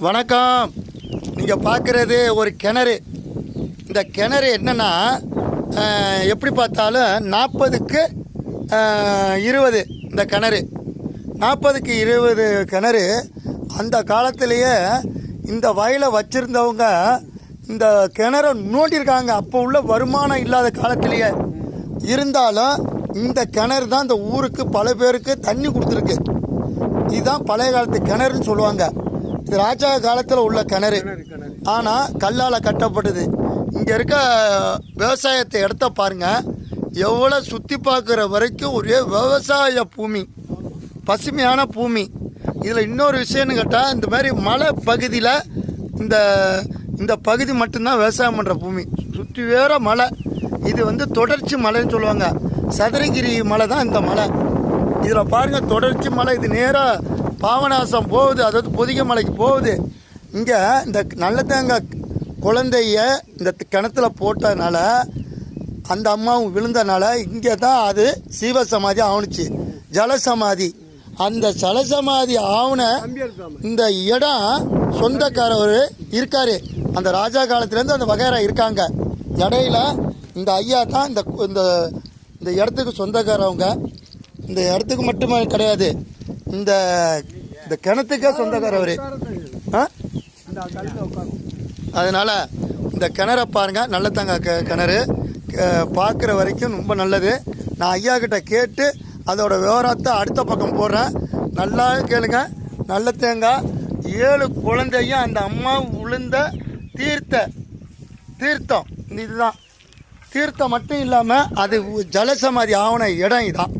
வணக்கம். நீங்கள் பார்க்குறது ஒரு கிணறு. இந்த கிணறு என்னென்னா எப்படி பார்த்தாலும் 40க்கு 20 இந்த கிணறு. 40க்கு 20 கிணறு. அந்த காலத்திலேயே இந்த வயலை வச்சுருந்தவங்க இந்த கிணறை நோண்டியிருக்காங்க. அப்போ உள்ள வருமானம் இல்லாத காலத்திலேயே இருந்தாலும் இந்த கிணறு தான் இந்த ஊருக்கு பல பேருக்கு தண்ணி கொடுத்துருக்கு. இதுதான் பழைய காலத்து கிணறுன்னு சொல்லுவாங்க. இது ராஜா காலத்தில் உள்ள கிணறு. ஆனால் கல்லால் கட்டப்பட்டது. இங்கே இருக்க விவசாயத்தை இடத்த பாருங்கள். எவ்வளோ சுற்றி பார்க்குற வரைக்கும் ஒரே விவசாய பூமி, பசுமையான பூமி. இதில் இன்னொரு விஷயம்னு கேட்டால், இந்த மாதிரி மலை பகுதியில் இந்த பகுதி மட்டும்தான் விவசாயம் பண்ணுற பூமி. சுற்றி வேற மலை. இது தொடர்ச்சி மலைன்னு சொல்லுவாங்க. சதுரகிரி மலை தான் இந்த மலை. இதில் பாருங்கள், தொடர்ச்சி மலை. இது நேராக பாவநாசம் போகுது, அதாவது பொதிகை மலைக்கு போகுது. இங்கே இந்த நல்ல தேங்காய் குழந்தைய இந்த கிணத்துல போட்டதுனால, அந்த அம்மாவும் விழுந்தனால இங்கே தான் அது சீவசமாதி ஆவணுச்சு, ஜலசமாதி. அந்த ஜலசமாதி ஆவண இந்த இடம் சொந்தக்காரவர் இருக்கார். அந்த ராஜா காலத்துலேருந்து அந்த வகைரா இருக்காங்க. இடையில இந்த ஐயா தான் இந்த இடத்துக்கு சொந்தக்காரவங்க. இந்த இடத்துக்கு மட்டுமே கிடையாது, இந்த கிணத்துக்கே சொந்தக்காரவர். அதனால் இந்த கிணறை பாருங்கள். நல்ல தேங்காய் கிணறு பார்க்குற வரைக்கும் ரொம்ப நல்லது. நான் ஐயா கிட்ட கேட்டு அதோட விவரத்தை அடுத்த பக்கம் போடுறேன். நல்லா கேளுங்க. நல்ல தேங்காய் 7 குழந்தையும் அந்த அம்மா விழுந்த தீர்த்தம் இதுதான். தீர்த்தம் மட்டும் இல்லாமல் அது ஜலசமாதி ஆவண இடம் இதான்.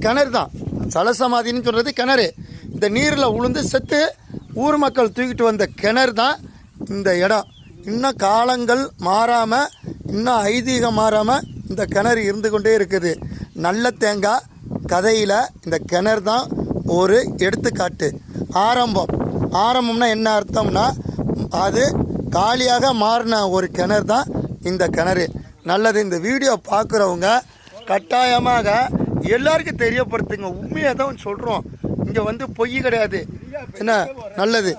கிணறு தான் ஜலசமாதின்னு சொல்கிறது கிணறு. இந்த நீரில் உளுந்து செத்து ஊர் மக்கள் தூக்கிட்டு வந்த கிணறு தான் இந்த இடம். இன்னும் காலங்கள் மாறாமல், இன்னும் ஐதீகம் மாறாமல் இந்த கிணறு இருந்து கொண்டே இருக்குது. நல்ல தேங்காய் கதையில் இந்த கிணறு தான் ஒரு எடுத்துக்காட்டு. ஆரம்பம்னா என்ன அர்த்தம்னா, அது காலியாக மாறின ஒரு கிணறு தான் இந்த கிணறு. நல்லது. இந்த வீடியோ பார்க்குறவங்க கட்டாயமாக எல்லாருக்கும் தெரியப்படுத்துங்க. உண்மையாக தான் சொல்கிறோம். இங்கே பொய் கிடையாது. என்ன நல்லது.